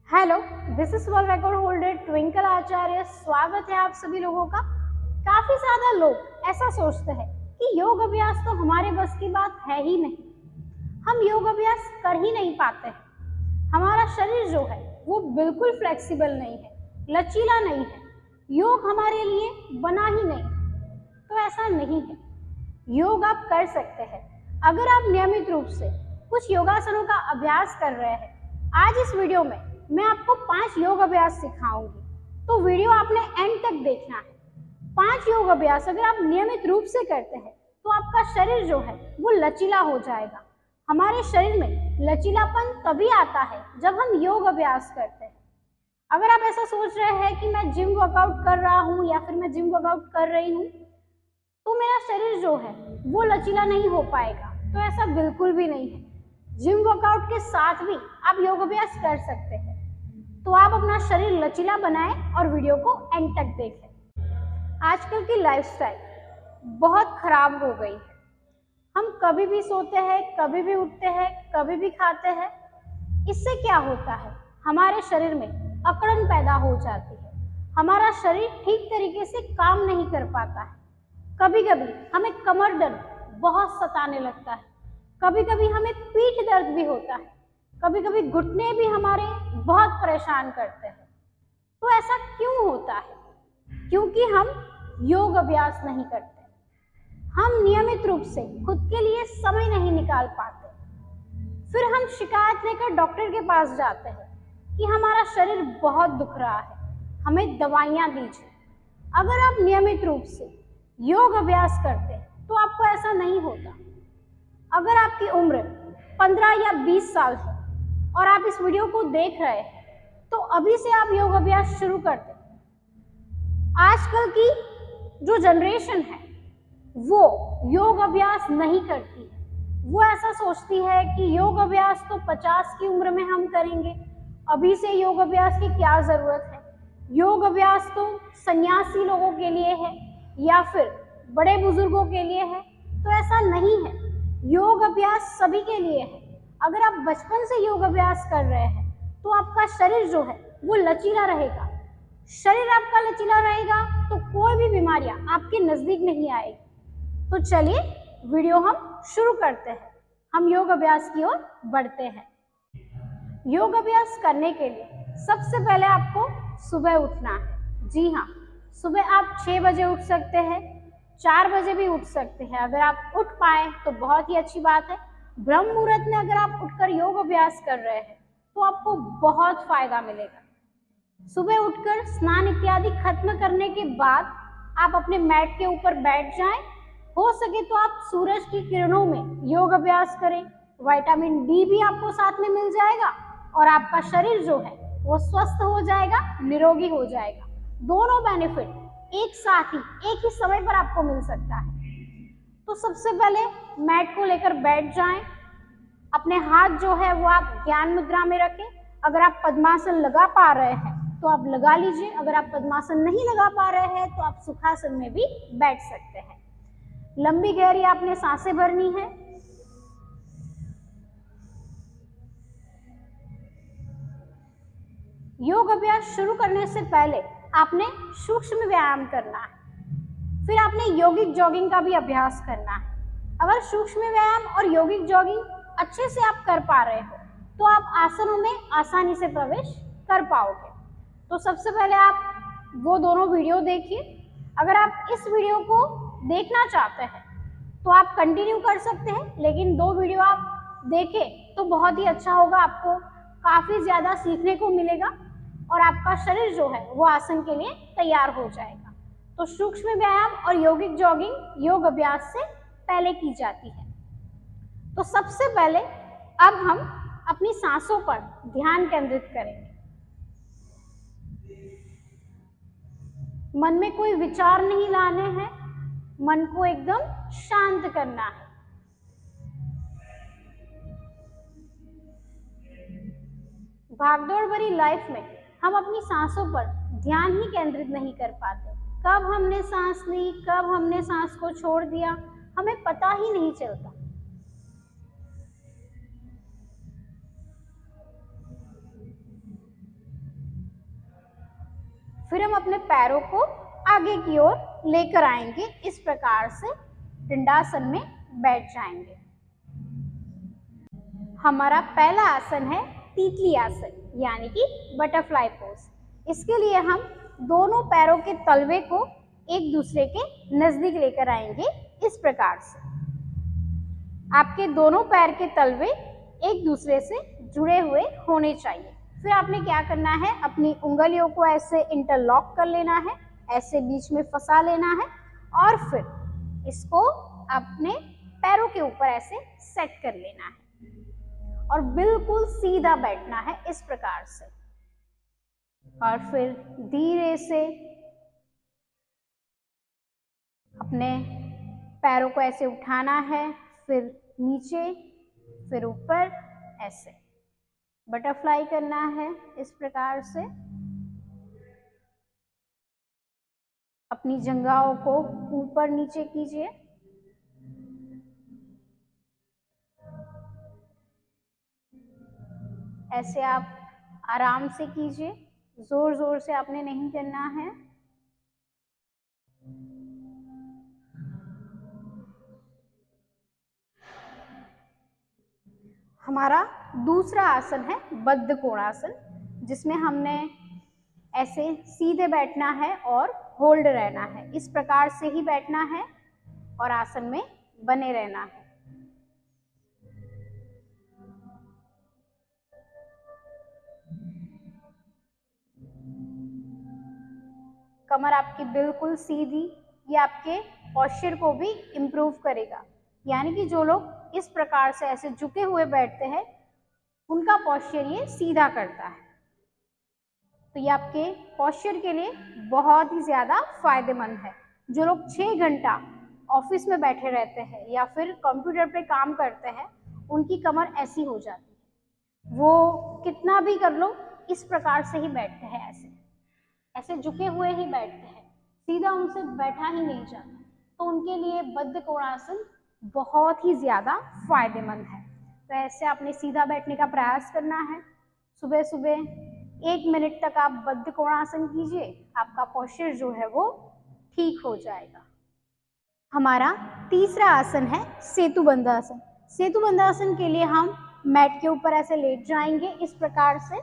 Hello, this is world record holder Twinkle Acharya. स्वागत है आप सभी लोगों का। काफी ज्यादा लोग ऐसा सोचते हैं कि योग अभ्यास तो हमारे बस की बात है ही नहीं, हम योग अभ्यास कर ही नहीं पाते हैं। हमारा शरीर जो है वो बिल्कुल फ्लेक्सिबल नहीं है, लचीला नहीं है, योग हमारे लिए बना ही नहीं। तो ऐसा नहीं है, योग आप कर सकते हैं अगर आप नियमित रूप से कुछ योगासनों का अभ्यास कर रहे हैं। आज इस वीडियो में मैं आपको 5 योग अभ्यास सिखाऊंगी, तो वीडियो आपने एंड तक देखना है। 5 योग अभ्यास अगर आप नियमित रूप से करते हैं तो आपका शरीर जो है वो लचीला हो जाएगा। हमारे शरीर में लचीलापन तभी आता है जब हम योग अभ्यास करते हैं। अगर आप ऐसा सोच रहे हैं कि मैं जिम वर्कआउट कर रहा हूँ या फिर मैं जिम वर्कआउट कर रही हूँ तो मेरा शरीर जो है वो लचीला नहीं हो पाएगा, तो ऐसा बिल्कुल भी नहीं है। जिम वर्कआउट के साथ भी आप योग अभ्यास कर सकते हैं। तो आप अपना शरीर लचीला बनाएं और वीडियो को एंड तक देखें। आजकल की लाइफस्टाइल बहुत खराब हो गई है। हम कभी भी सोते हैं, कभी भी उठते हैं, कभी भी खाते हैं। इससे क्या होता है, हमारे शरीर में अकड़न पैदा हो जाती है। हमारा शरीर ठीक तरीके से काम नहीं कर पाता है। कभी कभी हमें कमर दर्द बहुत सताने लगता है, कभी कभी हमें पीठ दर्द भी होता है, कभी कभी घुटने भी हमारे बहुत परेशान करते हैं। तो ऐसा क्यों होता है? क्योंकि हम योग अभ्यास नहीं करते, हम नियमित रूप से खुद के लिए समय नहीं निकाल पाते। फिर हम शिकायत लेकर डॉक्टर के पास जाते हैं कि हमारा शरीर बहुत दुख रहा है, हमें दवाइयाँ दीजिए। अगर आप नियमित रूप से योग अभ्यास करते हैं तो आपको ऐसा नहीं होता। अगर आपकी उम्र 15 या 20 साल है और आप इस वीडियो को देख रहे हैं तो अभी से आप योग अभ्यास शुरू कर दें। आजकल की जो जनरेशन है वो योग अभ्यास नहीं करती है। वो ऐसा सोचती है कि योग अभ्यास तो 50 की उम्र में हम करेंगे, अभी से योग अभ्यास की क्या जरूरत है। योग अभ्यास तो सन्यासी लोगों के लिए है या फिर बड़े बुजुर्गों के लिए है। तो ऐसा नहीं है, योग अभ्यास सभी के लिए है। अगर आप बचपन से योग अभ्यास कर रहे हैं तो आपका शरीर जो है वो लचीला रहेगा। शरीर आपका लचीला रहेगा तो कोई भी बीमारियां आपके नजदीक नहीं आएगी। तो चलिए वीडियो हम शुरू करते हैं, हम योग अभ्यास की ओर बढ़ते हैं। योग अभ्यास करने के लिए सबसे पहले आपको सुबह उठना है। जी हाँ, सुबह आप 6 बजे उठ सकते हैं, 4 बजे भी उठ सकते हैं। अगर आप उठ पाए तो बहुत ही अच्छी बात है। ब्रह्म मुहूर्त में अगर आप उठकर योग अभ्यास कर रहे हैं तो आपको बहुत फायदा मिलेगा। सुबह उठकर स्नान इत्यादि खत्म करने के बाद आप अपने मैट के ऊपर बैठ जाएं। हो सके तो आप सूरज की किरणों में योग अभ्यास करें। विटामिन डी भी आपको साथ में मिल जाएगा और आपका शरीर जो है वो स्वस्थ हो जाएगा, निरोगी हो जाएगा। दोनों बेनिफिट एक साथ ही एक ही समय पर आपको मिल सकता है। तो सबसे पहले मैट को लेकर बैठ जाएं। अपने हाथ जो है वो आप ज्ञान मुद्रा में रखें। अगर आप पद्मासन लगा पा रहे हैं तो आप लगा लीजिए, अगर आप पद्मासन नहीं लगा पा रहे हैं तो आप सुखासन में भी बैठ सकते हैं। लंबी गहरी आपने सांसें भरनी है। योग अभ्यास शुरू करने से पहले आपने सूक्ष्म व्यायाम करना है, फिर आपने यौगिक जॉगिंग का भी अभ्यास करना है। अगर सूक्ष्म व्यायाम और यौगिक जॉगिंग अच्छे से आप कर पा रहे हो तो आप आसनों में आसानी से प्रवेश कर पाओगे। तो सबसे पहले आप वो दोनों वीडियो देखिए। अगर आप इस वीडियो को देखना चाहते हैं तो आप कंटिन्यू कर सकते हैं, लेकिन 2 वीडियो आप देखें तो बहुत ही अच्छा होगा, आपको काफी ज्यादा सीखने को मिलेगा और आपका शरीर जो है वो आसन के लिए तैयार हो जाएगा। तो सूक्ष्म व्यायाम और यौगिक जॉगिंग योग अभ्यास से पहले की जाती है। तो सबसे पहले अब हम अपनी सांसों पर ध्यान केंद्रित करेंगे। मन में कोई विचार नहीं लाने हैं, मन को एकदम शांत करना है। भागदौड़ भरी लाइफ में हम अपनी सांसों पर ध्यान ही केंद्रित नहीं कर पाते। कब हमने सांस ली, कब हमने सांस को छोड़ दिया, हमें पता ही नहीं चलता। फिर हम अपने पैरों को आगे की ओर लेकर आएंगे, इस प्रकार से दंडासन में बैठ जाएंगे। हमारा पहला आसन है तितली आसन, यानी कि बटरफ्लाई पोज। इसके लिए हम दोनों पैरों के तलवे को एक दूसरे के नजदीक लेकर आएंगे, इस प्रकार से। आपके दोनों पैर के तलवे एक दूसरे से जुड़े हुए होने चाहिए। फिर आपने क्या करना है, अपनी उंगलियों को ऐसे इंटरलॉक कर लेना है, ऐसे बीच में फंसा लेना है और फिर इसको अपने पैरों के ऊपर ऐसे सेट कर लेना है और बिल्कुल सीधा बैठना है, इस प्रकार से। और फिर धीरे से अपने पैरों को ऐसे उठाना है, फिर नीचे, फिर ऊपर, ऐसे बटरफ्लाई करना है, इस प्रकार से। अपनी जंघाओं को ऊपर नीचे कीजिए। ऐसे आप आराम से कीजिए, जोर जोर से आपने नहीं करना है। हमारा दूसरा आसन है बद्ध कोणासन, जिसमें हमने ऐसे सीधे बैठना है और होल्ड रहना है, इस प्रकार से ही बैठना है और आसन में बने रहना है। कमर आपकी बिल्कुल सीधी, ये आपके पॉस्चर को भी इम्प्रूव करेगा। यानी कि जो लोग इस प्रकार से ऐसे झुके हुए बैठते हैं, उनका पॉस्चर ये सीधा करता है। तो ये आपके पॉस्चर के लिए बहुत ही ज़्यादा फायदेमंद है। जो लोग 6 घंटा ऑफिस में बैठे रहते हैं या फिर कंप्यूटर पे काम करते हैं, उनकी कमर ऐसी हो जाती है। वो कितना भी कर लो, इस प्रकार से ही बैठते हैं, ऐसे ऐसे झुके हुए ही बैठते हैं, सीधा उनसे बैठा ही नहीं जाता। तो उनके लिए बद्ध कोणासन बहुत ही ज़्यादा फायदेमंद है। तो ऐसे आपने सीधा बैठने का प्रयास करना है। सुबह सुबह 1 मिनट तक आप बद्ध कोणासन कीजिए, आपका पॉस्चर जो है वो ठीक हो जाएगा। हमारा तीसरा आसन है सेतुबंध आसन। सेतुबंध आसन के लिए हम मैट के ऊपर ऐसे लेट जाएंगे, इस प्रकार से।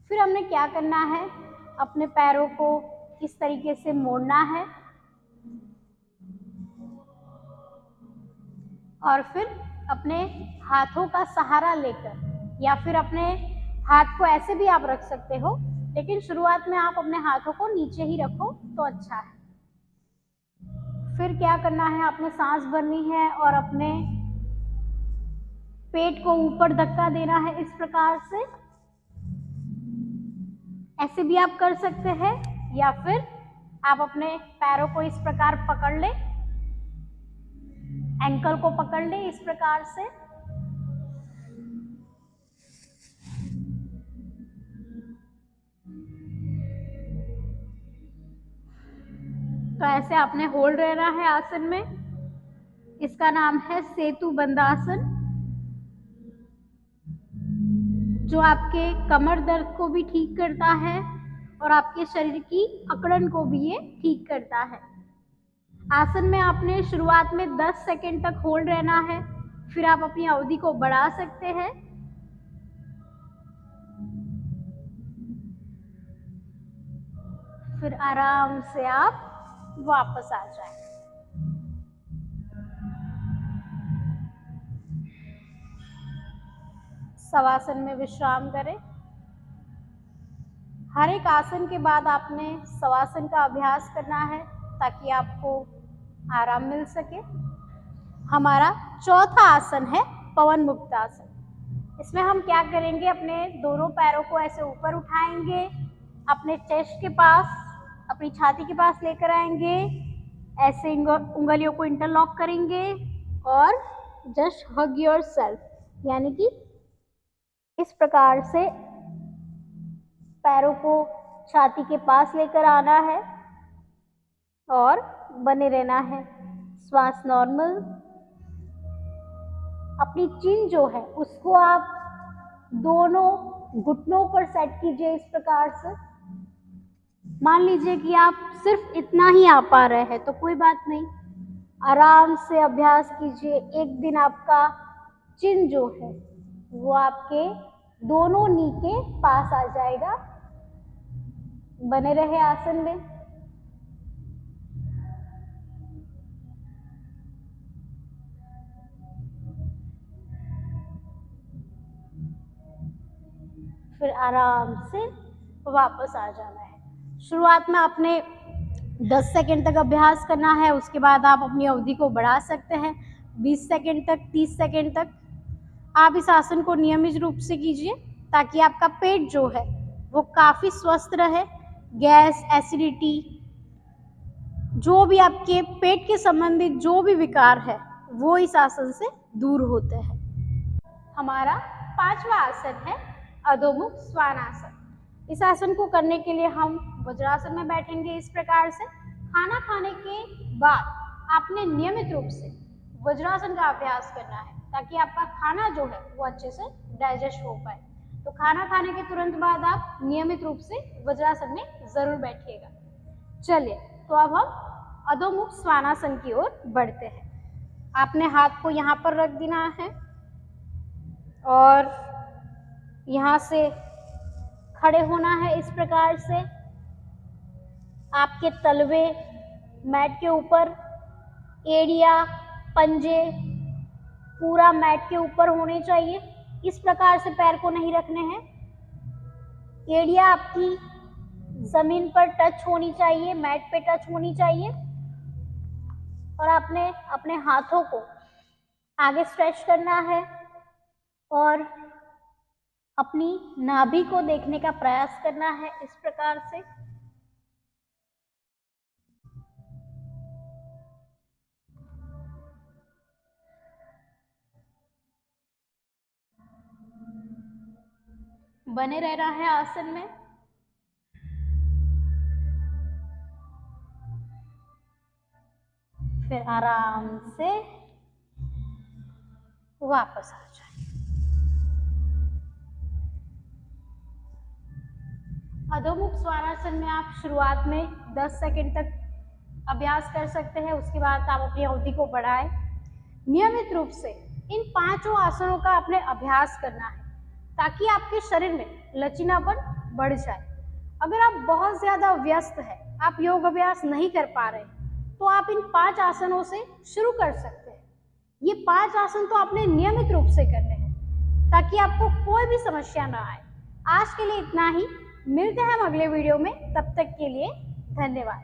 फिर हमने क्या करना है, अपने पैरों को इस तरीके से मोड़ना है और फिर अपने हाथों का सहारा लेकर, या फिर अपने हाथ को ऐसे भी आप रख सकते हो, लेकिन शुरुआत में आप अपने हाथों को नीचे ही रखो तो अच्छा है। फिर क्या करना है, आपने सांस भरनी है और अपने पेट को ऊपर धक्का देना है, इस प्रकार से। ऐसे भी आप कर सकते हैं, या फिर आप अपने पैरों को इस प्रकार पकड़ ले, एंकल को पकड़ ले, इस प्रकार से। तो ऐसे आपने होल्ड रहना है आसन में। इसका नाम है सेतुबंध आसन, जो आपके कमर दर्द को भी ठीक करता है और आपके शरीर की अकड़न को भी ये ठीक करता है। आसन में आपने शुरुआत में 10 सेकंड तक होल्ड रहना है, फिर आप अपनी अवधि को बढ़ा सकते हैं। फिर आराम से आप वापस आ जाएं। शवासन में विश्राम करें। हर एक आसन के बाद आपने शवासन का अभ्यास करना है, ताकि आपको आराम मिल सके। हमारा चौथा आसन है पवन मुक्त आसन। इसमें हम क्या करेंगे, अपने दोनों पैरों को ऐसे ऊपर उठाएंगे, अपने चेस्ट के पास, अपनी छाती के पास लेकर आएंगे, ऐसे उंगलियों को इंटरलॉक करेंगे और जस्ट हग योरसेल्फ, यानी कि इस प्रकार से पैरों को छाती के पास लेकर आना है और बने रहना है। श्वास नॉर्मल। अपनी चिन जो है उसको आप दोनों घुटनों पर सेट कीजिए इस प्रकार से। मान लीजिए कि आप सिर्फ इतना ही आ पा रहे हैं तो कोई बात नहीं, आराम से अभ्यास कीजिए। एक दिन आपका चिन जो है वो आपके दोनों नी के पास आ जाएगा। बने रहे आसन में। फिर आराम से वापस आ जाना है। शुरुआत में आपने 10 सेकंड तक अभ्यास करना है, उसके बाद आप अपनी अवधि को बढ़ा सकते हैं 20 सेकंड तक, 30 सेकंड तक। आप इस आसन को नियमित रूप से कीजिए ताकि आपका पेट जो है वो काफ़ी स्वस्थ रहे। गैस, एसिडिटी, जो भी आपके पेट के संबंधित जो भी विकार है वो इस आसन से दूर होते हैं। हमारा 5वां आसन है अधोमुख स्वानासन। इस आसन को करने के लिए हम वज्रासन में बैठेंगे इस प्रकार से। खाना खाने के बाद आपने नियमित रूप से वज्रासन का अभ्यास करना है ताकि आपका खाना जो है वो अच्छे से डाइजेस्ट हो पाए। तो खाना खाने के तुरंत बाद आप नियमित रूप से वज्रासन में जरूर बैठिएगा। चलिए, तो अब हम अधोमुख स्वानासन की ओर बढ़ते हैं। आपने हाथ को यहाँ पर रख देना है और यहाँ से खड़े होना है इस प्रकार से। आपके तलवे मैट के ऊपर, एड़िया, पंजे पूरा मैट के ऊपर होने चाहिए। इस प्रकार से पैर को नहीं रखने हैं। एड़िया आपकी जमीन पर टच होनी चाहिए, मैट पे टच होनी चाहिए। और आपने अपने हाथों को आगे स्ट्रेच करना है और अपनी नाभि को देखने का प्रयास करना है इस प्रकार से। बने रहना है आसन में। फिर आराम से वापस आ जाए। अधोमुख स्वानासन में आप शुरुआत में 10 सेकंड तक अभ्यास कर सकते हैं, उसके बाद आप अपनी अवधि को बढ़ाएं। नियमित रूप से इन 5 आसनों का आपने अभ्यास करना है ताकि आपके शरीर में लचीलापन बढ़ जाए। अगर आप बहुत ज्यादा व्यस्त हैं, आप योग अभ्यास नहीं कर पा रहे, तो आप इन 5 आसनों से शुरू कर सकते हैं। ये 5 आसन तो आपने नियमित रूप से करने हैं ताकि आपको कोई भी समस्या ना आए। आज के लिए इतना ही। मिलते हैं हम अगले वीडियो में, तब तक के लिए धन्यवाद।